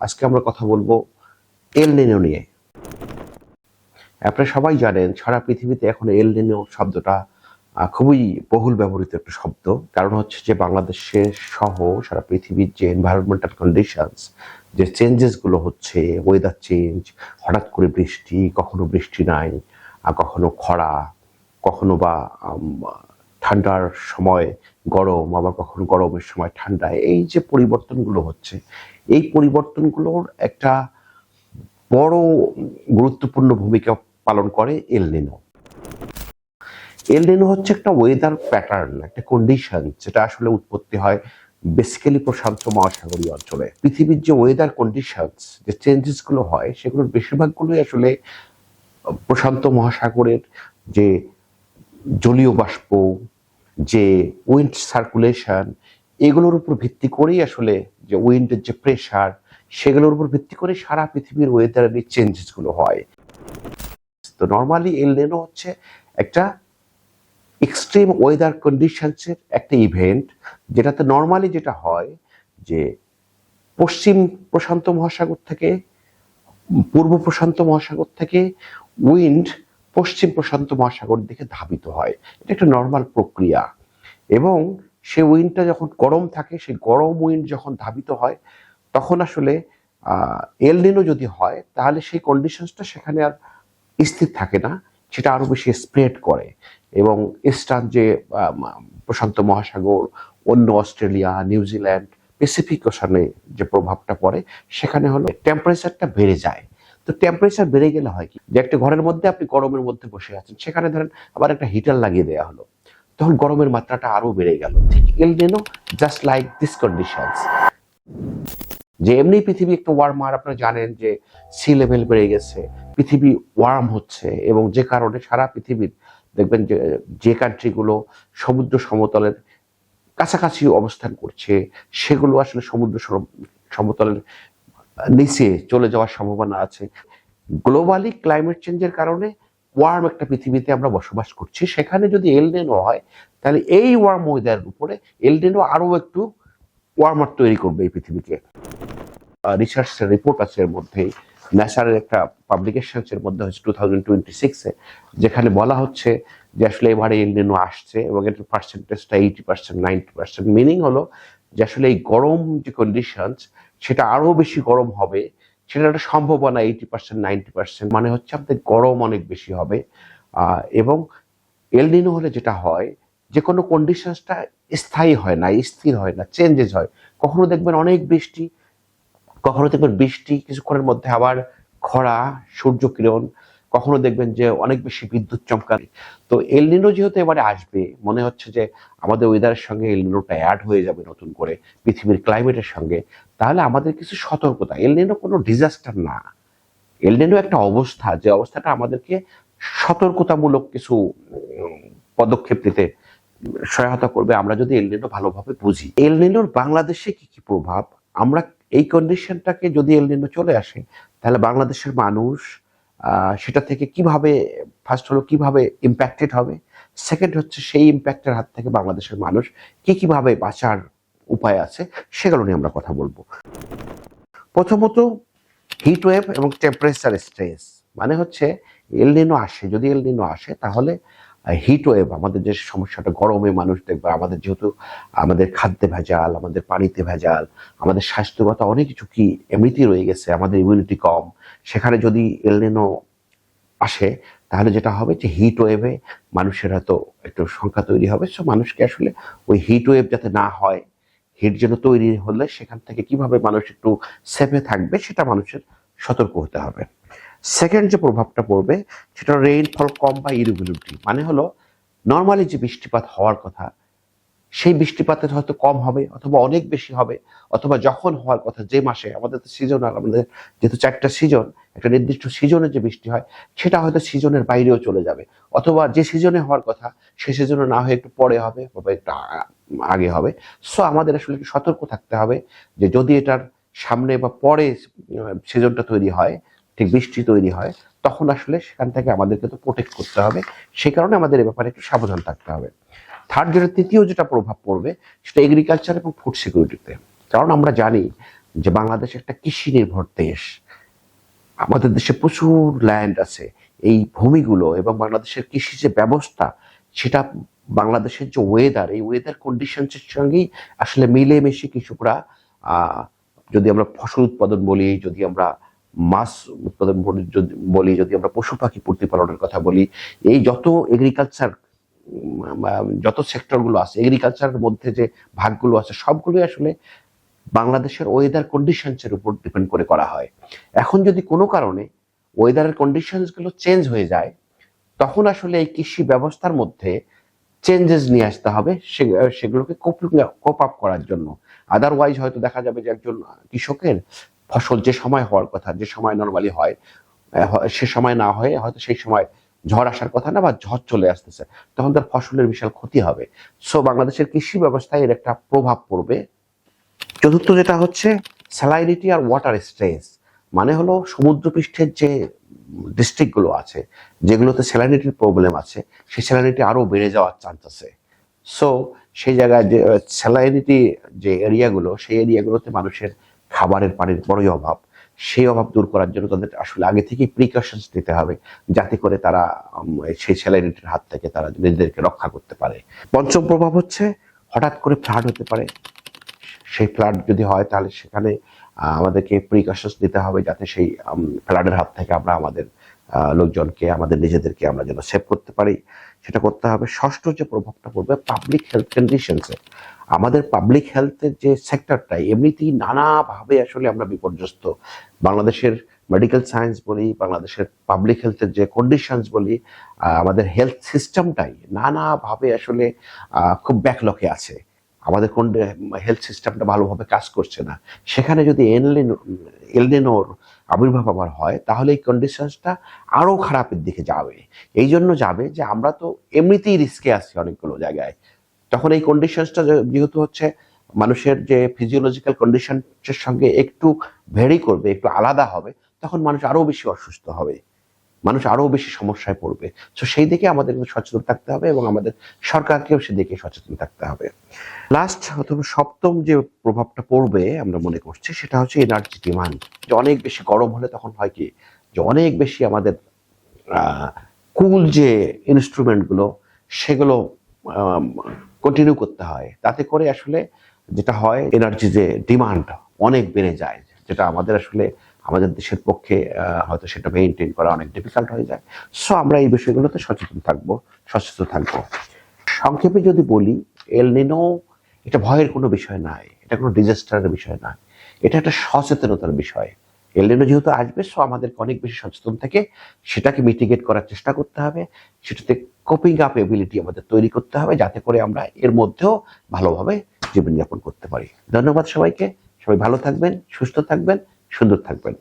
আজকে আমরা কথা বলবো এল নিনো নিয়ে। আপনারা সবাই জানেন সারা পৃথিবীতে এখন এল নিনো শব্দটা খুবই বহুল ব্যবহৃত একটা শব্দ। কারণ হচ্ছে যে বাংলাদেশের সহ সারা পৃথিবীর যে এনভায়রনমেন্টাল কন্ডিশনস, যে চেঞ্জেস গুলো হচ্ছে, ওয়েদার চেঞ্জ, হঠাৎ করে বৃষ্টি, কখনো বৃষ্টি নাই, আর কখনো খরা, কখনো বা ঠান্ডার সময় গরম, আবার কখনো গরমের সময় ঠান্ডা, এই যে পরিবর্তনগুলো হচ্ছে, এই পরিবর্তনগুলোর একটা বড় গুরুত্বপূর্ণ ভূমিকা পালন করে এল নিনো। এল নিনো হচ্ছে একটা ওয়েদার প্যাটার্ন, একটা কন্ডিশন, যেটা আসলে উৎপত্তি হয় বেসিক্যালি প্রশান্ত মহাসাগরীয় অঞ্চলে। পৃথিবীর যে ওয়েদার কন্ডিশনস, যে চেঞ্জেস গুলো হয়, সেগুলোর বেশিরভাগগুলোই আসলে প্রশান্ত মহাসাগরের যে জলীয় বাষ্প, যে উইন্ড সার্কুলেশন, এগুলোর উপর ভিত্তি করেই আসলে যে উইন্ডের যে প্রেশার, সেগুলোর উপর ভিত্তি করে সারা পৃথিবীর ওয়েদারের এই চেঞ্জেস গুলো হয়। তো নর্মালি এল নিনো হচ্ছে একটা এক্সট্রিম ওয়েদার কন্ডিশনসের একটা ইভেন্ট, যেটাতে নর্মালি যেটা হয় যে পশ্চিম প্রশান্ত মহাসাগর থেকে, পূর্ব প্রশান্ত মহাসাগর থেকে উইন্ড পশ্চিম প্রশান্ত মহাসাগর দিকে ধাবিত হয়। এটা একটা নর্মাল প্রক্রিয়া। এবং সেই উইন্ডটা যখন গরম থাকে, সেই গরম উইন্ড যখন ধাবিত হয়, তখন আসলে এল নিনো যদি হয়, তাহলে সেই কন্ডিশনসটা সেখানে আর স্থির থাকে না, সেটা আরো বেশি স্প্রেড করে। এবং ইস্টার্ন যে প্রশান্ত মহাসাগর, অন্য অস্ট্রেলিয়া, নিউজিল্যান্ড, প্যাসিফিক ওশানে যে প্রভাবটা পড়ে, সেখানে হলো টেম্পারেচারটা বেড়ে যায়। তো টেম্পারেচার বেড়ে গেলে হয় কি, যে একটা ঘরের মধ্যে আপনি গরমের মধ্যে বসে আছেন, সেখানে ধরেন আবার একটা হিটার লাগিয়ে দেওয়া হলো, তখন গরমের মাত্রাটা আরো বেড়ে গেল। ঠিক এল নিনো জাস্ট লাইক দিস কন্ডিশনস। যে এমনি পৃথিবী একটু ওয়ার্মার, আপনারা জানেন যে সি লেভেল বেড়ে গেছে, পৃথিবী ওয়ার্ম হচ্ছে, এবং যে কারণে সারা পৃথিবীর দেখবেন যে কান্ট্রিগুলো সমুদ্র সমতলের কাছাকাছি অবস্থান করছে, সেগুলো আসলে সমুদ্র সমতলের নিচে চলে যাওয়ার সম্ভাবনা আছে। গ্লোবালি ক্লাইমেট চেঞ্জের কারণে ওয়ার্ম একটা পৃথিবীতে আমরা বসবাস করছি, সেখানে যদি এল নিনো হয়, তাহলে এই ওয়ার্ম ওয়েদারের উপরে এল নিনো আরো একটু ওয়ার্মার তৈরি করবে এই পৃথিবীকে। রিসার্চ রিপোর্ট আছে এর মধ্যে, ন্যাসারের একটা পাবলিকেশন এর মধ্যে হচ্ছে 2026-এ, যেখানে বলা হচ্ছে যে আসলে এবারে এল নিনো আসছে, এবং এটার পার্সেন্টেজটা 80%, 90%। মিনিং হলো যে আসলে এই গরম যে কন্ডিশনস, সেটা আরো বেশি গরম হবে, সেটা একটা সম্ভাবনা 80%, 90%। মানে হচ্ছে আমাদের গরম অনেক বেশি হবে। এবং এল নিনো হলে যেটা হয়, যে কোনো কন্ডিশনসটা স্থায়ী হয় না, স্থির হয় না, চেঞ্জেস হয়। কখনো দেখবেন অনেক বৃষ্টি, কখনো দেখবেন বৃষ্টি কিছুক্ষণের মধ্যে আবার খরা, সূর্যকিরণ, কখনো দেখবেন যে অনেক বেশি বিদ্যুৎ চমকানি। তো এল নিনো যেহেতু এবারে আসবে, মনে হচ্ছে যে আমাদের ওয়েদারের সঙ্গে এল নিনোটা অ্যাড হয়ে যাবে নতুন করে পৃথিবীর ক্লাইমেটের সঙ্গে, তাহলে আমাদের কিছু সতর্কতা। এল নিনো কোনো ডিজাস্টার না, এল নিনো একটা অবস্থা, যে অবস্থাটা আমাদেরকে সতর্কতামূলক কিছু পদক্ষেপ নিতে সহায়তা করবে, আমরা যদি এল নিনো ভালোভাবে বুঝি। এল নিনোর বাংলাদেশে কি কি প্রভাব, আমরা এই কন্ডিশনটাকে যদি এল নিনো চলে আসে, তাহলে বাংলাদেশের মানুষ সেটা থেকে কিভাবে, ফার্স্ট হলো কিভাবে ইম্প্যাক্টেড হবে, সেকেন্ড হচ্ছে সেই ইম্প্যাক্টের হাত থেকে বাংলাদেশের মানুষ কিভাবে বাঁচার উপায় আছে, সেগুলো নিয়ে আমরা কথা বলবো। প্রথমত হিট ওয়েভ এবং টেম্পারেচার স্ট্রেস। মানে হচ্ছে এল নিনো আসে, যদি এল নিনো আসে, তাহলে হিট ওয়েভ, আমাদের যে সমস্যাটা গরমে মানুষ দেখবে, আমাদের যেহেতু আমাদের খাদ্যে ভেজাল, আমাদের পানিতে ভেজাল, আমাদের স্বাস্থ্যগত অনেক কিছু কি এমনিতেই রয়ে গেছে, আমাদের ইমিউনিটি কম, সেখানে যদি এল নিনো আসে, তাহলে যেটা হবে যে হিট ওয়েভে মানুষের হয়তো একটু সংখ্যা তৈরি হবে। সো মানুষকে আসলে ওই হিট ওয়েভ যাতে না হয়, হিট যেন তৈরি হলে সেখান থেকে কিভাবে মানুষ একটু সেফে থাকবে, সেটা মানুষের সতর্ক হতে হবে। সেকেন্ড যে প্রভাবটা পড়বে, সেটা রেইনফল কম বা ইরেগুলারিটি। মানে হলো নর্মালি যে বৃষ্টিপাত হওয়ার কথা, সেই বৃষ্টিপাতের হয়তো কম হবে, অথবা অনেক বেশি হবে, অথবা যখন হওয়ার কথা, যে মাসে, আমাদের তো সিজনাল, আমাদের যেহেতু 4টা সিজন, একটা নির্দিষ্ট সিজনে যে বৃষ্টি হয়, সেটা হয়তো সিজনের বাইরেও চলে যাবে, অথবা যে সিজনে হওয়ার কথা সেই সিজনে না হয়ে একটু পরে হবে, বা একটু আগে হবে। সো আমাদের আসলে একটু সতর্ক থাকতে হবে, যে যদি এটার সামনে বা পরে সিজনটা তৈরি হয়, ঠিক বৃষ্টি তৈরি হয়, তখন আসলে সেখান থেকে আমাদেরকে তো প্রোটেক্ট করতে হবে। সেই কারণে আমাদের এ ব্যাপারে একটু সাবধান থাকতে হবে। তৃতীয় যেটা প্রভাব পড়বে, সেটা এগ্রিকালচার এবং ফুড সিকিউরিটিতে। কারণ আমরা জানি যে বাংলাদেশ একটা কৃষি নির্ভর দেশ, আমাদের দেশে প্রচুর ল্যান্ড আছে, এই ভূমিগুলো এবং বাংলাদেশের কৃষি যে ব্যবস্থা সেটা বাংলাদেশের যে ওয়েদার, এই ওয়েদার কন্ডিশনসের সঙ্গেই আসলে মিলেমিশে কৃষকরা যদি আমরা ফসল উৎপাদন বলি, যদি আমরা মাছ উৎপাদন বলি, যদি আমরা পশু পাখি প্রতিপালনের কথা বলি, এই যত এগ্রিকালচার যত সেক্টরগুলো আছে, এগ্রিকালচারের মধ্যে যে ভাগগুলো আছে সবগুলোই আসলে বাংলাদেশের ওয়েদার কন্ডিশনসের উপর ডিপেন্ড করে করা হয়। এখন যদি কোনো কারণে ওয়েদারের কন্ডিশনসগুলো চেঞ্জ হয়ে যায়, তখন আসলে এই কৃষি ব্যবস্থার মধ্যে চেঞ্জেস নিয়ে আসতে হবে সেগুলোকে কোপ আপ করার জন্য। আদারওয়াইজ হয়তো দেখা যাবে যে একজন কৃষকের ফসল যে সময় হওয়ার কথা, যে সময় নর্মালি হয়, সে সময় না হয়ে হয়তো সেই সময় ঝড় আসার কথা না, বা ঝড় চলে আসতেছে, তখন তার ফসলের বিশাল ক্ষতি হবে। সো বাংলাদেশের কৃষি ব্যবস্থায় এর একটা প্রভাব পড়বে। চতুর্থ যেটা হচ্ছে স্যালাইনিটি আর ওয়াটার স্ট্রেস, মানে হলো সমুদ্রপৃষ্ঠের যে ডিস্ট্রিক্টগুলো আছে যেগুলোতে স্যালাইনিটির প্রবলেম আছে, সেই স্যালাইনিটি আরও বেড়ে যাওয়ার চান্স আছে। সো সেই জায়গায় যে স্যালাইনিটি যে এরিয়াগুলো, সেই এরিয়াগুলোতে মানুষের খাবারের পানির বড়ই অভাব। সেই অভাব দূর করার জন্য তাদের আসলে আগে থেকেই প্রিকশনস নিতে হবে, যাতে করে তারা সেই স্যালাইনিটির হাত থেকে তারা নিজেদেরকে রক্ষা করতে পারে। পঞ্চম প্রভাব হচ্ছে হঠাৎ করে ফ্লাড হতে পারে। সেই ফ্লাড যদি হয় তাহলে সেখানে আমাদেরকে প্রিকশনস নিতে হবে, যাতে সেই ফ্লাডের হাত থেকে আমরা আমাদের লোকজনকে, আমাদের নিজেদেরকে আমরা যেন সেভ করতে পারি, সেটা করতে হবে। ষষ্ঠ যে প্রভাবটা পড়বে পাবলিক হেলথ কন্ডিশনসে, আমাদের পাবলিক হেলথের যে সেক্টরটাই এমনিতেই নানাভাবে আসলে আমরা বিপর্যস্ত। বাংলাদেশের মেডিকেল সায়েন্স বলি, বাংলাদেশের পাবলিক হেলথের যে কন্ডিশনস বলি, আমাদের হেলথ সিস্টেমটাই নানাভাবে আসলে খুব ব্যাকলকে আছে। আমাদের কোন হেলথ সিস্টেমটা ভালোভাবে কাজ করছে না। সেখানে যদি এলনিনোর আবির্ভাব আবার হয়, তাহলে এই কন্ডিশনসটা আরও খারাপের দিকে যাবে। এই জন্য যাবে যে আমরা তো এমনিতেই রিস্কে আছি অনেকগুলো জায়গায়, তখন এই কন্ডিশনসটা যেহেতু হচ্ছে মানুষের যে ফিজিওলজিক্যাল কন্ডিশনের সঙ্গে একটু ভেরি করবে, একটু আলাদা হবে, তখন মানুষ আরও বেশি অসুস্থ হবে, মানুষ আরো বেশি সমস্যায় পড়বে। তো সেই দিকে আমাদের সচেতন থাকতে হবে এবং আমাদের সরকারকেও সেদিকে সচেতন থাকতে হবে। লাস্ট অথবা সপ্তম যে প্রভাবটা পড়বে আমরা মনে করছি, সেটা হচ্ছে এনার্জি ডিমান্ড। যে অনেক বেশি গরম হলে তখন হয় কি, যে অনেক বেশি আমাদের কুল যে ইনস্ট্রুমেন্টগুলো সেগুলো কন্টিনিউ করতে হয়। তাতে করে আসলে যেটা হয়, এনার্জি যে ডিমান্ড অনেক বেড়ে যায়, যেটা আমাদের আসলে আমাদের দেশের পক্ষে হয়তো সেটা মেইনটেইন করা অনেক ডিফিকাল্ট হয়ে যায়। সো আমরা এই বিষয়গুলোতে সচেতন থাকবো। সংক্ষেপে যদি বলি, এল নিনো এটা ভয়ের কোনো বিষয় নয়, এটা কোনো ডিজাস্টারের বিষয় নয়, এটা একটা সচেতনতার বিষয়। এল নিনো যেহেতু আসবে, সো আমাদেরকে অনেক বেশি সচেতন থেকে সেটাকে মিটিগেট করার চেষ্টা করতে হবে, সেটাতে কোপিং আপ এবিলিটি আমাদের তৈরি করতে হবে, যাতে করে আমরা এর মধ্যেও ভালোভাবে জীবনযাপন করতে পারি। ধন্যবাদ সবাইকে। সবাই ভালো থাকবেন, সুস্থ থাকবেন, সুন্দর থাকবেন।